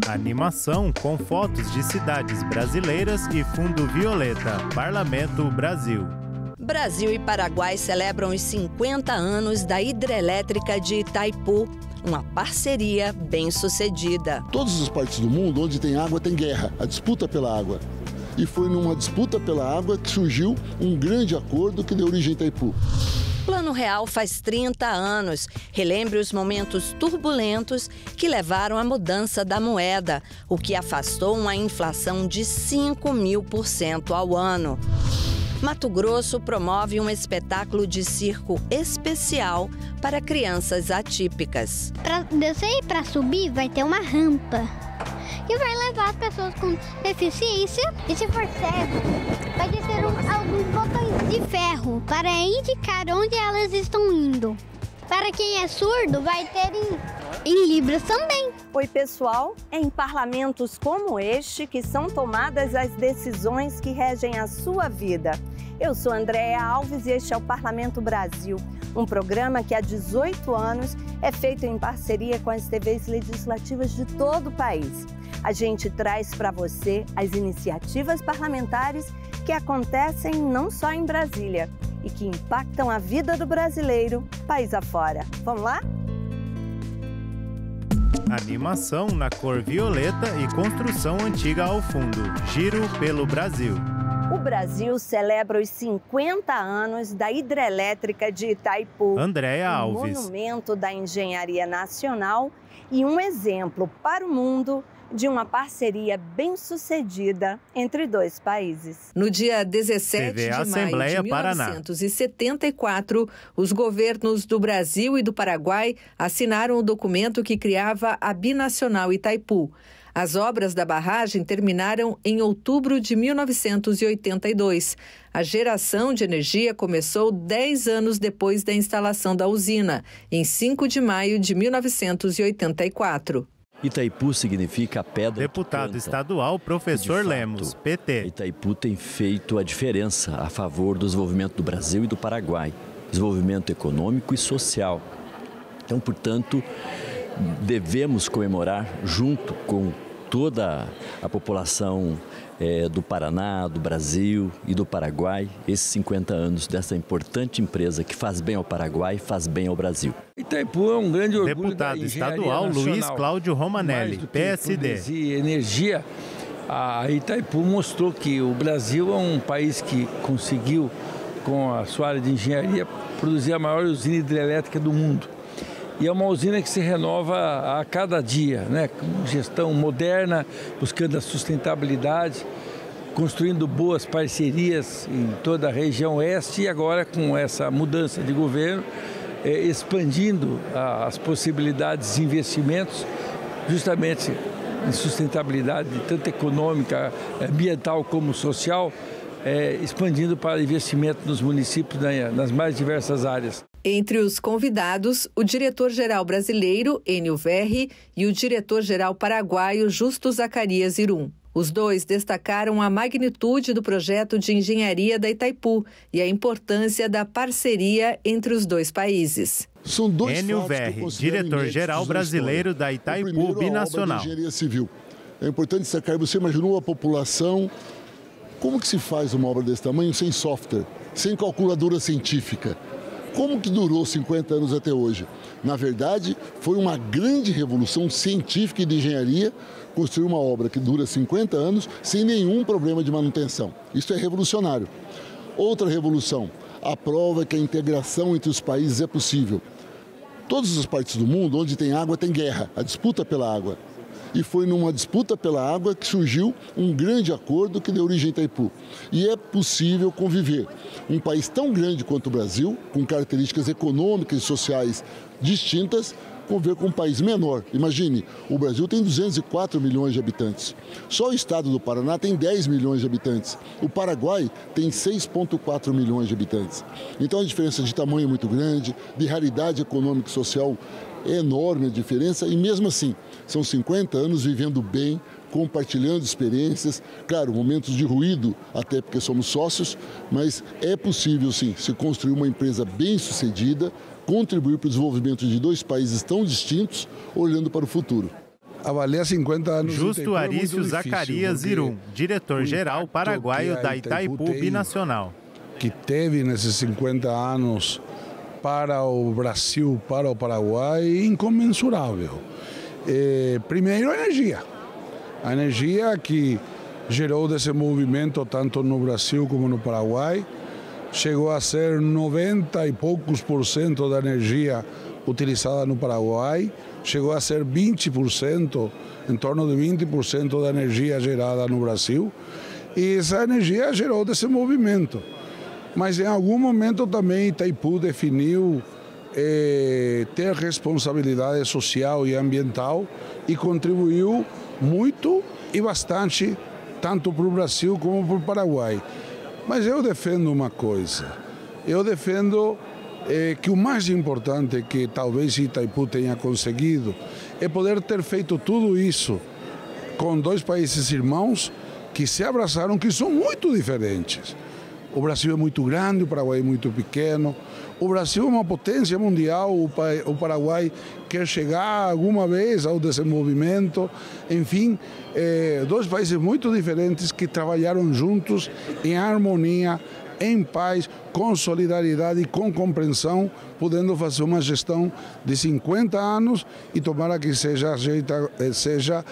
Animação com fotos de cidades brasileiras e fundo violeta. Parlamento Brasil. Brasil e Paraguai celebram os 50 anos da hidrelétrica de Itaipu, uma parceria bem-sucedida. Todos os países do mundo onde tem água tem guerra, a disputa pela água. E foi numa disputa pela água que surgiu um grande acordo que deu origem a Itaipu. Plano Real faz 30 anos. Relembre os momentos turbulentos que levaram à mudança da moeda, o que afastou uma inflação de 5.000% ao ano. Mato Grosso promove um espetáculo de circo especial para crianças atípicas. Para descer e para subir vai ter uma rampa que vai levar as pessoas com deficiência e, se for cego, vai descer alguns botões de ferro para indicar onde elas estão indo. Para quem é surdo, vai ter em Libras também. Oi, pessoal, é em parlamentos como este que são tomadas as decisões que regem a sua vida. Eu sou Andréa Alves e este é o Parlamento Brasil, um programa que há 18 anos é feito em parceria com as TVs legislativas de todo o país. A gente traz para você as iniciativas parlamentares que acontecem não só em Brasília e que impactam a vida do brasileiro país afora. Vamos lá? Animação na cor violeta e construção antiga ao fundo. Giro pelo Brasil. O Brasil celebra os 50 anos da hidrelétrica de Itaipu. Andréa Alves. Um monumento da engenharia nacional e um exemplo para o mundo de uma parceria bem-sucedida entre dois países. No dia 17 de maio de 1974, os governos do Brasil e do Paraguai assinaram o documento que criava a Binacional Itaipu. As obras da barragem terminaram em outubro de 1982. A geração de energia começou 10 anos depois da instalação da usina, em 5 de maio de 1984. Itaipu significa a pedra. Deputado estadual, professor Lemos, PT. Itaipu tem feito a diferença a favor do desenvolvimento do Brasil e do Paraguai, desenvolvimento econômico e social. Então, portanto, devemos comemorar junto com toda a população do Paraná, do Brasil e do Paraguai, esses 50 anos dessa importante empresa que faz bem ao Paraguai e faz bem ao Brasil. Itaipu é um grande orgulho. Deputado estadual Luiz Cláudio Romanelli, PSD. E energia, a Itaipu mostrou que o Brasil é um país que conseguiu, com a sua área de engenharia, produzir a maior usina hidrelétrica do mundo. E é uma usina que se renova a cada dia, né? Com gestão moderna, buscando a sustentabilidade, construindo boas parcerias em toda a região oeste e agora com essa mudança de governo, expandindo as possibilidades de investimentos justamente em sustentabilidade, tanto econômica, ambiental como social, expandindo para investimento nos municípios nas mais diversas áreas. Entre os convidados, o diretor-geral brasileiro, Enio Verri, e o diretor-geral paraguaio, Justo Zacarias Irum. Os dois destacaram a magnitude do projeto de engenharia da Itaipu e a importância da parceria entre os dois países. São dois Enio Verri, diretor-geral brasileiro da Itaipu Binacional. A engenharia civil. É importante destacar, você imaginou a população, como que se faz uma obra desse tamanho sem software, sem calculadora científica? Como que durou 50 anos até hoje? Na verdade, foi uma grande revolução científica e de engenharia construir uma obra que dura 50 anos sem nenhum problema de manutenção. Isso é revolucionário. Outra revolução, a prova que a integração entre os países é possível. Todos os países do mundo onde tem água tem guerra, a disputa pela água. E foi numa disputa pela água que surgiu um grande acordo que deu origem a Itaipu. E é possível conviver. Um país tão grande quanto o Brasil, com características econômicas e sociais distintas, conviver com um país menor. Imagine, o Brasil tem 204 milhões de habitantes. Só o estado do Paraná tem 10 milhões de habitantes. O Paraguai tem 6,4 milhões de habitantes. Então a diferença de tamanho é muito grande, de realidade econômica e social é enorme a diferença e mesmo assim, são 50 anos vivendo bem, compartilhando experiências, claro, momentos de ruído, até porque somos sócios, mas é possível sim se construir uma empresa bem-sucedida, contribuir para o desenvolvimento de dois países tão distintos, olhando para o futuro. avaliar 50 anos. Justo Arício Zacarias Irum, diretor-geral paraguaio da Itaipu Binacional. Que teve nesses 50 anos para o Brasil, para o Paraguai, incomensurável. Primeiro, a energia. A energia que gerou desenvolvimento tanto no Brasil como no Paraguai. Chegou a ser 90 e poucos % da energia utilizada no Paraguai. Chegou a ser 20%, em torno de 20% da energia gerada no Brasil. E essa energia gerou desenvolvimento. Mas em algum momento também Itaipu definiu ter responsabilidade social e ambiental e contribuiu muito e bastante, tanto para o Brasil como para o Paraguai. Mas eu defendo uma coisa, eu defendo que o mais importante que talvez Itaipu tenha conseguido é poder ter feito tudo isso com dois países irmãos que se abraçaram, que são muito diferentes. O Brasil é muito grande, o Paraguai é muito pequeno. O Brasil é uma potência mundial, o Paraguai quer chegar alguma vez ao desenvolvimento. Enfim, dois países muito diferentes que trabalharam juntos em harmonia, em paz, com solidariedade e com compreensão, podendo fazer uma gestão de 50 anos e tomara que seja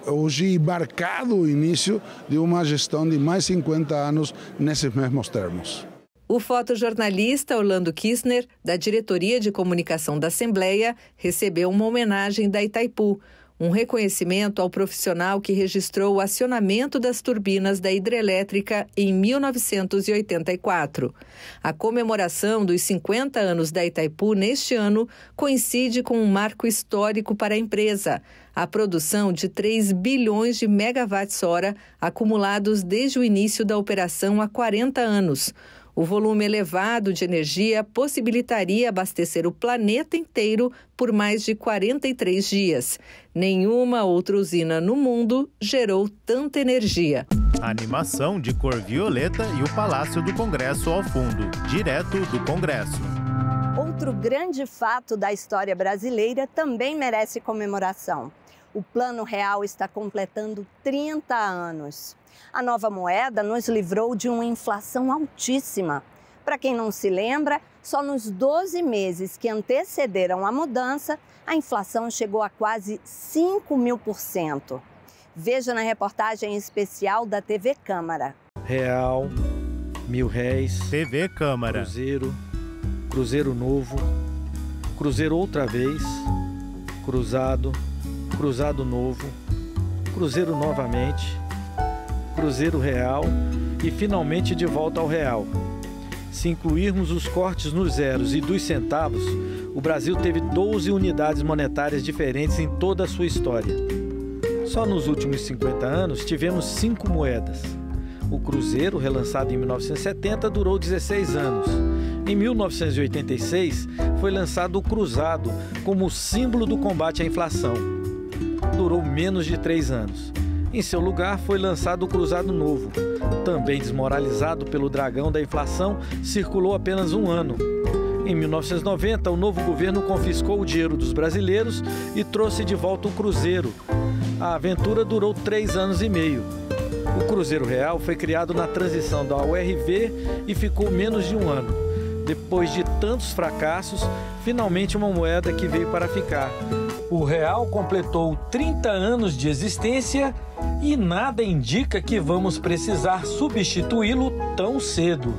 hoje marcado o início de uma gestão de mais 50 anos nesses mesmos termos. O fotojornalista Orlando Kissner, da Diretoria de Comunicação da Assembleia, recebeu uma homenagem da Itaipu, um reconhecimento ao profissional que registrou o acionamento das turbinas da hidrelétrica em 1984. A comemoração dos 50 anos da Itaipu neste ano coincide com um marco histórico para a empresa, a produção de 3 bilhões de megawatts-hora acumulados desde o início da operação há 40 anos. O volume elevado de energia possibilitaria abastecer o planeta inteiro por mais de 43 dias. Nenhuma outra usina no mundo gerou tanta energia. A animação de cor violeta e o Palácio do Congresso ao fundo, direto do Congresso. Outro grande fato da história brasileira também merece comemoração. O Plano Real está completando 30 anos. A nova moeda nos livrou de uma inflação altíssima. Para quem não se lembra, só nos 12 meses que antecederam a mudança, a inflação chegou a quase 5.000%. Veja na reportagem especial da TV Câmara. Real, R$1.000. TV Câmara. Cruzeiro, Cruzeiro novo, Cruzeiro outra vez, Cruzado, Cruzado novo, Cruzeiro novamente, Cruzeiro real e finalmente de volta ao real. Se incluirmos os cortes nos zeros e dos centavos, o Brasil teve 12 unidades monetárias diferentes em toda a sua história. Só nos últimos 50 anos tivemos 5 moedas. O Cruzeiro, relançado em 1970, durou 16 anos. Em 1986, foi lançado o Cruzado como símbolo do combate à inflação. Durou menos de 3 anos. Em seu lugar, foi lançado o Cruzado Novo. Também desmoralizado pelo dragão da inflação, circulou apenas 1 ano. Em 1990, o novo governo confiscou o dinheiro dos brasileiros e trouxe de volta o Cruzeiro. A aventura durou 3 anos e meio. O Cruzeiro Real foi criado na transição da URV e ficou menos de 1 ano. Depois de tantos fracassos, finalmente uma moeda que veio para ficar. O real completou 30 anos de existência e nada indica que vamos precisar substituí-lo tão cedo.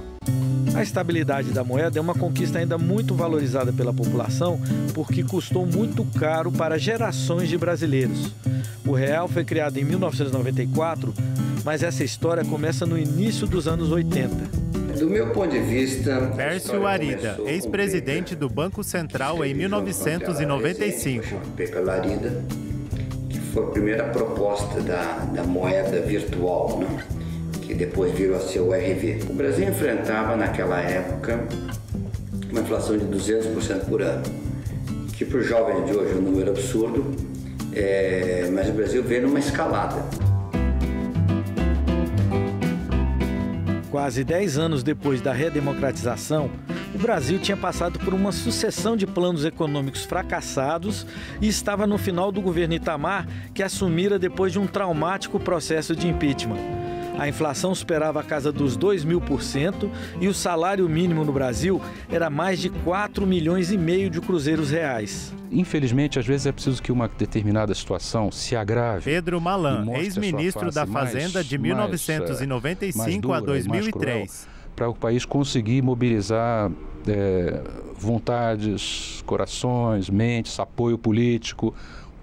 A estabilidade da moeda é uma conquista ainda muito valorizada pela população porque custou muito caro para gerações de brasileiros. O real foi criado em 1994, mas essa história começa no início dos anos 80. Do meu ponto de vista... Pércio Arida, ex-presidente do Banco Central em 1995. Pela Arida, que foi a primeira proposta da moeda virtual, né? Que depois virou a ser o RV. O Brasil enfrentava naquela época uma inflação de 200% por ano, que para os jovens de hoje é um número absurdo, mas o Brasil veio numa escalada. Quase 10 anos depois da redemocratização, O Brasil tinha passado por uma sucessão de planos econômicos fracassados e estava no final do governo Itamar, que assumira depois de um traumático processo de impeachment. A inflação superava a casa dos 2.000% e o salário mínimo no Brasil era mais de 4,5 milhões de cruzeiros reais. Infelizmente, às vezes é preciso que uma determinada situação se agrave. Pedro Malan, ex-ministro da Fazenda de 1995 a 2003. Para o país conseguir mobilizar vontades, corações, mentes, apoio político,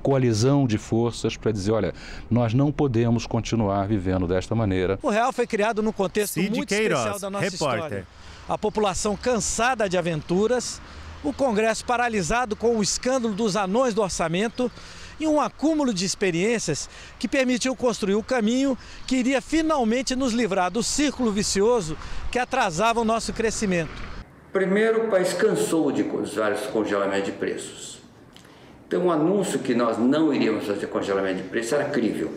coalizão de forças para dizer, olha, nós não podemos continuar vivendo desta maneira. O real foi criado num contexto Cid muito Queiroz, especial da nossa repórter. história. A população cansada de aventuras, o Congresso paralisado com o escândalo dos anões do orçamento e um acúmulo de experiências que permitiu construir o caminho que iria finalmente nos livrar do círculo vicioso que atrasava o nosso crescimento. Primeiro, o país cansou de vários congelamentos de preços. Então, o anúncio que nós não iríamos fazer congelamento de preço era crível.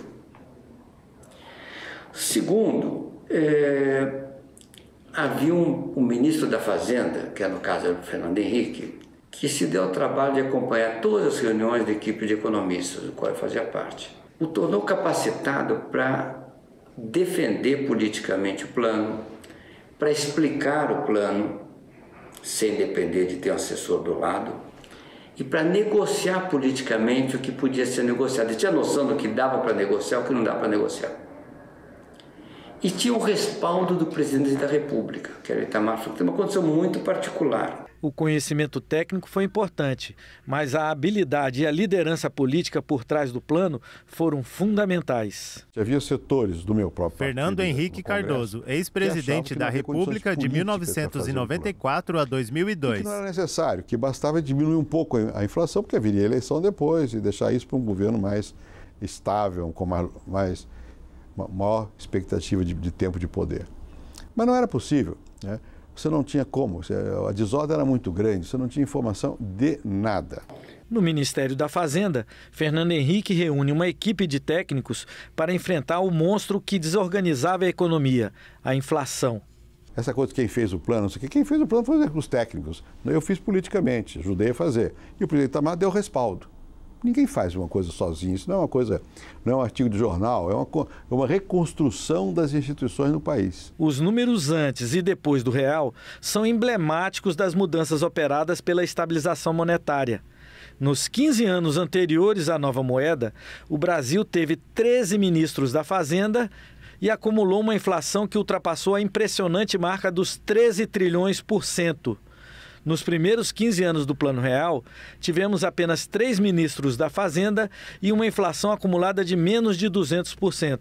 Segundo, havia um ministro da Fazenda, que no caso era o Fernando Henrique, que se deu ao trabalho de acompanhar todas as reuniões da equipe de economistas, do qual eu fazia parte. O tornou capacitado para defender politicamente o plano, para explicar o plano, sem depender de ter um assessor do lado, e para negociar politicamente o que podia ser negociado. Ele tinha noção do que dava para negociar e o que não dava para negociar. E tinha o respaldo do presidente da República, que era o Itamar Franco. Tem uma condição muito particular. O conhecimento técnico foi importante, mas a habilidade e a liderança política por trás do plano foram fundamentais. Havia setores do meu próprio Fernando Henrique Cardoso, ex-presidente da República de 1994 a 2002. Que não era necessário, que bastava diminuir um pouco a inflação, porque viria a eleição depois e deixar isso para um governo mais estável, com maior expectativa de tempo de poder. Mas não era possível, né? Você não tinha como, a desordem era muito grande, você não tinha informação de nada. No Ministério da Fazenda, Fernando Henrique reúne uma equipe de técnicos para enfrentar o monstro que desorganizava a economia, a inflação. Essa coisa de quem fez o plano, quem fez o plano foi os técnicos. Eu fiz politicamente, ajudei a fazer. E o presidente Itamar deu respaldo. Ninguém faz uma coisa sozinho, isso não é uma coisa, não é um artigo de jornal, é uma reconstrução das instituições no país. Os números antes e depois do real são emblemáticos das mudanças operadas pela estabilização monetária. Nos 15 anos anteriores à nova moeda, o Brasil teve 13 ministros da Fazenda e acumulou uma inflação que ultrapassou a impressionante marca dos 13 trilhões por cento. Nos primeiros 15 anos do Plano Real, tivemos apenas 3 ministros da Fazenda e uma inflação acumulada de menos de 200%.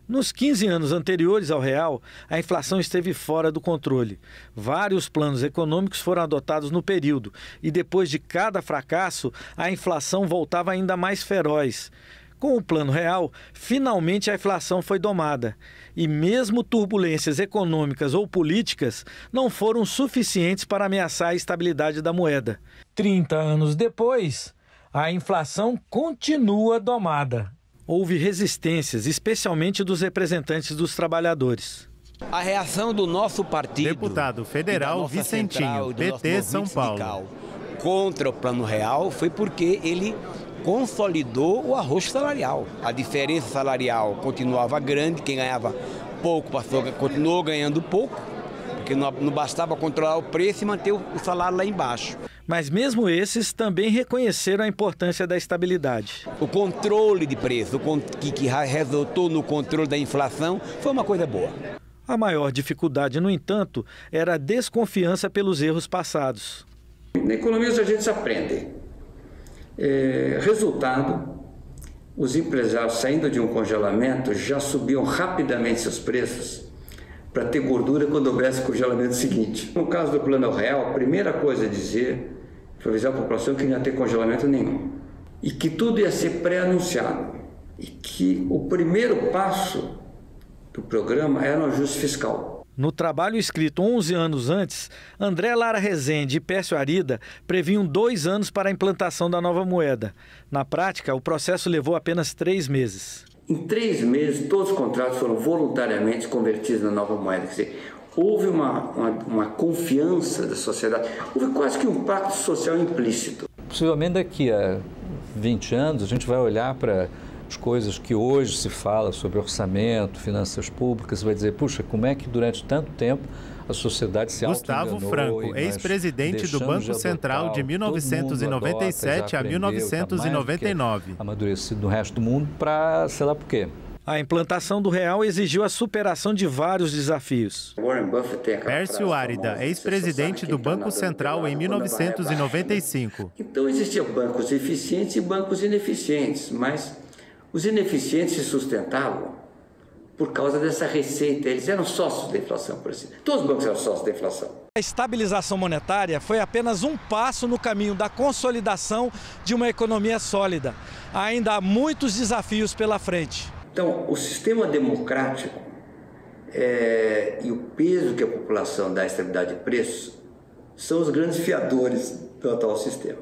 Nos 15 anos anteriores ao real, a inflação esteve fora do controle. Vários planos econômicos foram adotados no período e depois de cada fracasso, a inflação voltava ainda mais feroz. Com o Plano Real, finalmente a inflação foi domada. E mesmo turbulências econômicas ou políticas não foram suficientes para ameaçar a estabilidade da moeda. 30 anos depois, a inflação continua domada. Houve resistências, especialmente dos representantes dos trabalhadores. A reação do nosso partido, deputado federal Vicentinho, PT São Paulo, contra o Plano Real foi porque ele consolidou o arrocho salarial. A diferença salarial continuava grande, quem ganhava pouco continuou ganhando pouco, porque não bastava controlar o preço e manter o salário lá embaixo. Mas mesmo esses também reconheceram a importância da estabilidade. O controle de preço, que resultou no controle da inflação, foi uma coisa boa. A maior dificuldade, no entanto, era a desconfiança pelos erros passados. Na economia a gente se aprende. Resultado, os empresários saindo de um congelamento já subiam rapidamente seus preços para ter gordura quando houvesse o congelamento seguinte. No caso do Plano Real, a primeira coisa a dizer foi avisar a população que não ia ter congelamento nenhum e que tudo ia ser pré-anunciado e que o primeiro passo do programa era um ajuste fiscal. No trabalho escrito 11 anos antes, André Lara Rezende e Pércio Arida previam 2 anos para a implantação da nova moeda. Na prática, o processo levou apenas 3 meses. Em 3 meses, todos os contratos foram voluntariamente convertidos na nova moeda. Quer dizer, Houve uma confiança da sociedade, houve quase que um pacto social implícito. Possivelmente daqui a 20 anos a gente vai olhar para as coisas que hoje se fala sobre orçamento, finanças públicas, vai dizer, puxa, como é que durante tanto tempo a sociedade se Gustavo Franco, ex-presidente do Banco Central de 1997 a 1999. Amadurecido no resto do mundo para, sei lá por quê. A implantação do real exigiu a superação de vários desafios. Pércio Árida, ex-presidente do Banco Central em 1995. Então existiam bancos eficientes e bancos ineficientes, mas os ineficientes se sustentavam por causa dessa receita. Eles eram sócios da inflação, por assim. Todos os bancos eram sócios da inflação. A estabilização monetária foi apenas um passo no caminho da consolidação de uma economia sólida. Ainda há muitos desafios pela frente. Então, o sistema democrático e o peso que a população dá à estabilidade de preços são os grandes fiadores do atual sistema.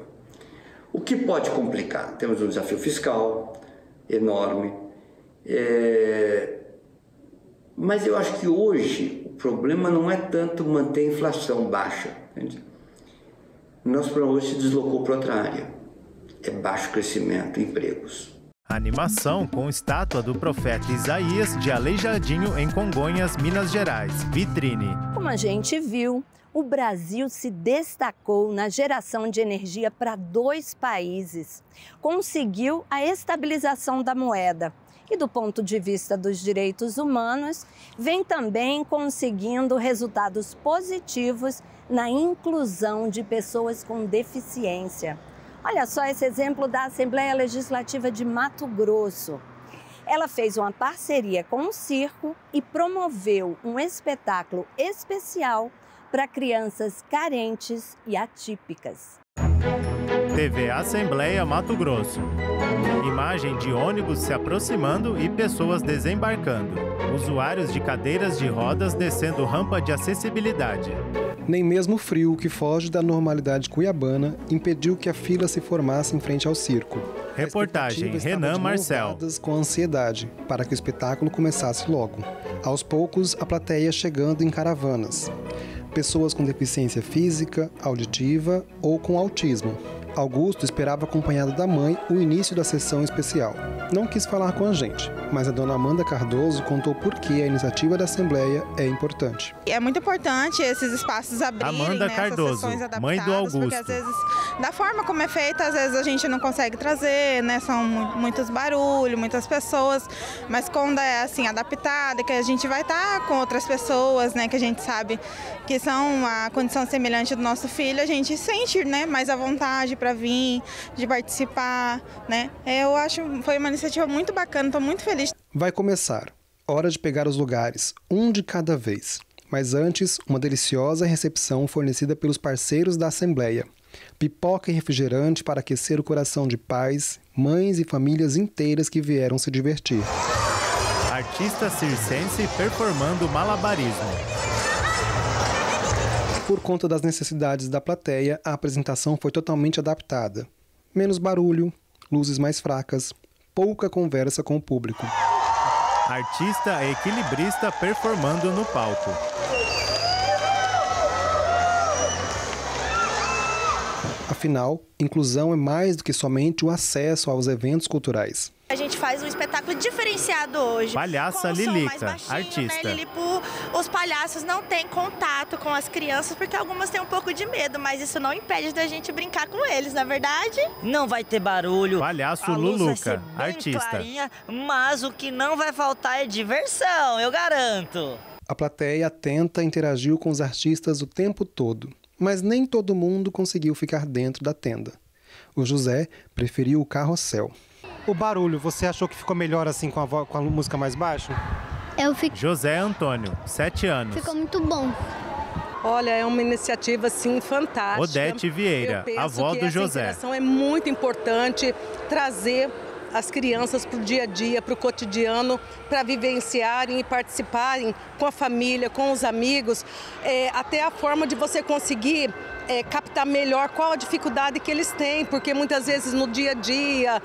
O que pode complicar? Temos um desafio fiscal enorme, mas eu acho que hoje o problema não é tanto manter a inflação baixa. Entende? Nosso problema hoje se deslocou para outra área, é baixo crescimento e empregos. Animação com estátua do profeta Isaías de Aleijadinho, em Congonhas, Minas Gerais. Vitrine. Como a gente viu, o Brasil se destacou na geração de energia para 2 países. Conseguiu a estabilização da moeda. E do ponto de vista dos direitos humanos, vem também conseguindo resultados positivos na inclusão de pessoas com deficiência. Olha só esse exemplo da Assembleia Legislativa de Mato Grosso. Ela fez uma parceria com o circo e promoveu um espetáculo especial para crianças carentes e atípicas. TV Assembleia Mato Grosso. Imagem de ônibus se aproximando e pessoas desembarcando. Usuários de cadeiras de rodas descendo rampa de acessibilidade. Nem mesmo o frio, que foge da normalidade cuiabana, impediu que a fila se formasse em frente ao circo. Reportagem Renan Marcel. Com ansiedade, para que o espetáculo começasse logo. Aos poucos, a plateia chegando em caravanas. Pessoas com deficiência física, auditiva ou com autismo. Augusto esperava acompanhado da mãe o início da sessão especial. Não quis falar com a gente, mas a dona Amanda Cardoso contou por que a iniciativa da Assembleia é importante. É muito importante esses espaços abrirem, Amanda Cardoso, essas sessões adaptadas, mãe do Augusto. Porque às vezes, da forma como é feita, às vezes a gente não consegue trazer, né? São muitos barulhos, muitas pessoas, mas quando é assim adaptada, que a gente vai estar com outras pessoas, né? Que a gente sabe que são a condição semelhante do nosso filho, a gente sente, né? Mais à vontade para vir, de participar, né? Eu acho que foi uma iniciativa muito bacana, estou muito feliz. Vai começar. Hora de pegar os lugares, um de cada vez. Mas antes, uma deliciosa recepção fornecida pelos parceiros da Assembleia. Pipoca e refrigerante para aquecer o coração de pais, mães e famílias inteiras que vieram se divertir. Artista circense performando malabarismo. Por conta das necessidades da plateia, a apresentação foi totalmente adaptada. Menos barulho, luzes mais fracas, pouca conversa com o público. Artista equilibrista performando no palco. Afinal, inclusão é mais do que somente o acesso aos eventos culturais. A gente faz um espetáculo diferenciado hoje. Palhaça Lilica, artista. Né, Lilipo? Os palhaços não têm contato com as crianças porque algumas têm um pouco de medo, mas isso não impede da gente brincar com eles, na verdade. Não vai ter barulho. Palhaço Luluca, artista. Clarinha, mas o que não vai faltar é diversão, eu garanto. A plateia atenta interagiu com os artistas o tempo todo, mas nem todo mundo conseguiu ficar dentro da tenda. O José preferiu o carrossel. O barulho, você achou que ficou melhor assim com a música mais baixa? José Antônio, 7 anos. Ficou muito bom. Olha, é uma iniciativa assim fantástica. Odete Vieira, avó do José. Essa integração é muito importante, trazer as crianças para o dia a dia, para o cotidiano, para vivenciarem e participarem com a família, com os amigos. Até a forma de você conseguir captar melhor qual a dificuldade que eles têm, porque muitas vezes no dia a dia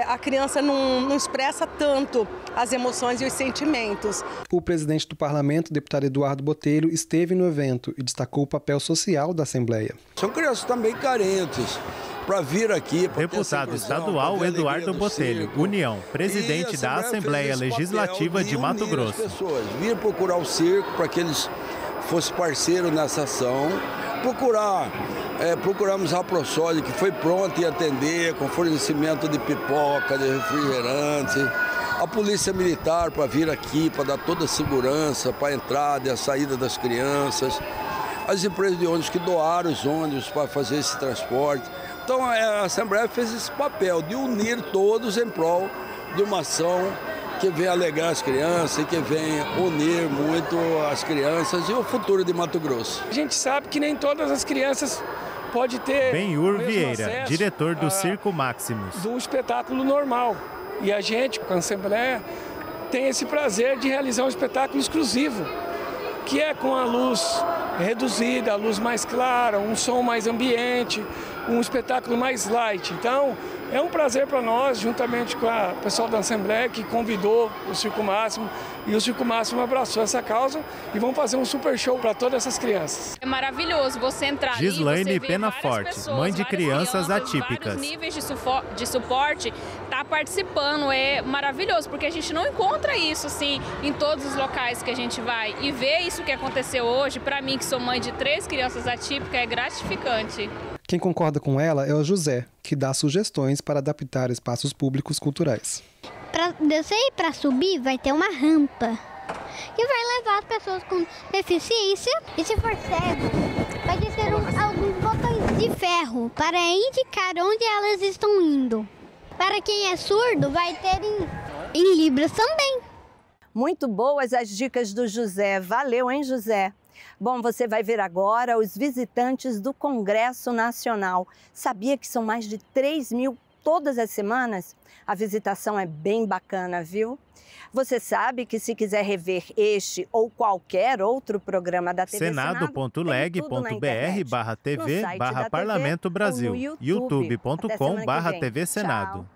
a criança não expressa tanto as emoções e os sentimentos. O presidente do parlamento, deputado Eduardo Botelho, esteve no evento e destacou o papel social da Assembleia. São crianças também carentes. Para vir aqui, deputado estadual Eduardo Botelho, União, presidente da Assembleia Legislativa de Mato Grosso. Pessoas vir procurar o circo para que eles fossem parceiros nessa ação, procuramos a ProSoja, que foi pronta em atender, com fornecimento de pipoca, de refrigerante, a Polícia Militar para vir aqui, para dar toda a segurança, para a entrada e a saída das crianças, as empresas de ônibus que doaram os ônibus para fazer esse transporte. Então a Assembleia fez esse papel de unir todos em prol de uma ação que venha alegrar as crianças e que venha unir muito as crianças e o futuro de Mato Grosso. A gente sabe que nem todas as crianças podem ter Benhur Vieira, diretor do Circo Maximus. Do espetáculo normal. E a gente, com a Assembleia, tem esse prazer de realizar um espetáculo exclusivo, que é com a luz reduzida, a luz mais clara, um som mais ambiente, um espetáculo mais light. Então, é um prazer para nós, juntamente com o pessoal da Assembleia, que convidou o Circo Máximo, e o Circo Máximo abraçou essa causa e vão fazer um super show para todas essas crianças. É maravilhoso você entrar ali, Gislaine Penaforte, mãe de crianças atípicas. Vários níveis de suporte, tá participando, é maravilhoso, porque a gente não encontra isso assim em todos os locais que a gente vai. E ver isso que aconteceu hoje, para mim que sou mãe de 3 crianças atípicas, é gratificante. Quem concorda com ela é o José, que dá sugestões para adaptar espaços públicos culturais. Para descer e para subir vai ter uma rampa que vai levar as pessoas com deficiência, e se for cego vai ter alguns botões de ferro para indicar onde elas estão indo. Para quem é surdo vai ter em Libras também. Muito boas as dicas do José. Valeu, hein, José? Bom, você vai ver agora os visitantes do Congresso Nacional. Sabia que são mais de 3.000 todas as semanas? A visitação é bem bacana, viu? Você sabe que se quiser rever este ou qualquer outro programa da TV senado.leg.br/tv/Parlamento Brasil, youtube.com/TV Senado.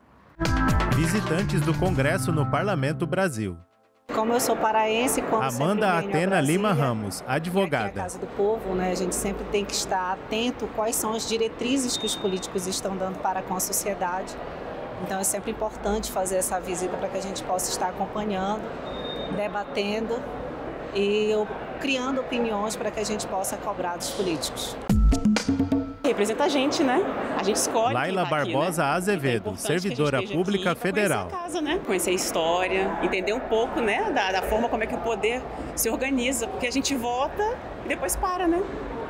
Visitantes do Congresso no Parlamento Brasil. Como eu sou paraense, Amanda Atena Lima Ramos, advogada. Aqui é a Casa do Povo, né? A gente sempre tem que estar atento quais são as diretrizes que os políticos estão dando para com a sociedade. Então é sempre importante fazer essa visita para que a gente possa estar acompanhando, debatendo e criando opiniões para que a gente possa cobrar dos políticos. Representa a gente, né? A gente escolhe. Laila Barbosa aqui, né? Azevedo, servidora pública federal. Conhecer a casa, né? Conhecer a história, entender um pouco, né? Da forma como é que o poder se organiza, porque a gente vota e depois para, né?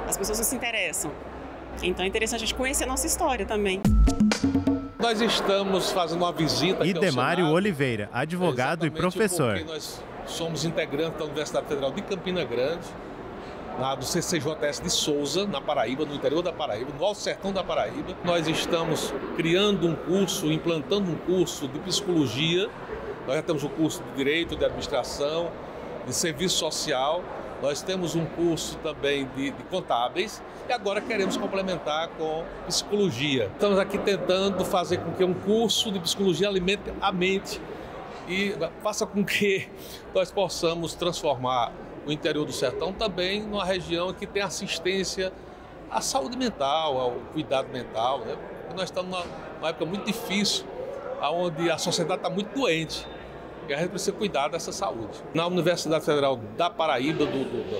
As pessoas não se interessam. Então é interessante a gente conhecer a nossa história também. Nós estamos fazendo uma visita. Idemário Oliveira, advogado e professor. Porque nós somos integrantes da Universidade Federal de Campina Grande, do CCJS de Souza, na Paraíba, no interior da Paraíba, no Alto Sertão da Paraíba. Nós estamos criando um curso, implantando um curso de psicologia. Nós já temos o curso de Direito, de Administração, de Serviço Social. Nós temos um curso também de contábeis e agora queremos complementar com psicologia. Estamos aqui tentando fazer com que um curso de psicologia alimente a mente e faça com que nós possamos transformar o interior do sertão também numa região que tem assistência à saúde mental, ao cuidado mental, né? Porque nós estamos numa época muito difícil, onde a sociedade está muito doente e a gente precisa cuidar dessa saúde. Na Universidade Federal da Paraíba,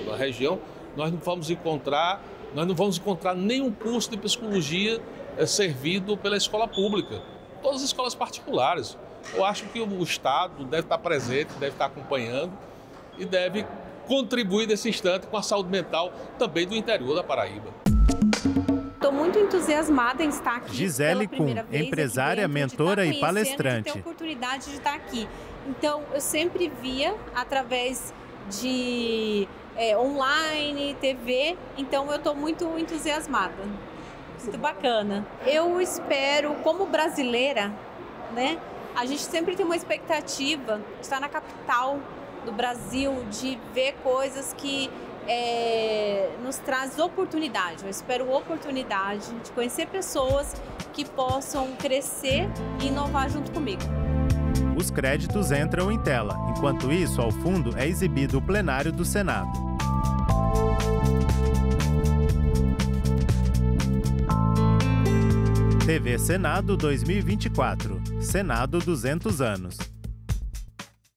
da região, nós não vamos encontrar nenhum curso de psicologia servido pela escola pública, todas as escolas particulares. Eu acho que o Estado deve estar presente, deve estar acompanhando e deve contribuir nesse instante com a saúde mental também do interior da Paraíba. Estou muito entusiasmada em estar aqui. Gisele Kuhn, empresária, mentora e palestrante. Ter a oportunidade de estar aqui. Então, eu sempre via através de online, TV, então eu estou muito entusiasmada. Muito bacana. Eu espero, como brasileira, né? A gente sempre tem uma expectativa de estar na capital do Brasil, de ver coisas que nos traz oportunidade. Eu espero oportunidade de conhecer pessoas que possam crescer e inovar junto comigo. Os créditos entram em tela. Enquanto isso, ao fundo é exibido o plenário do Senado. TV Senado 2024. Senado 200 anos.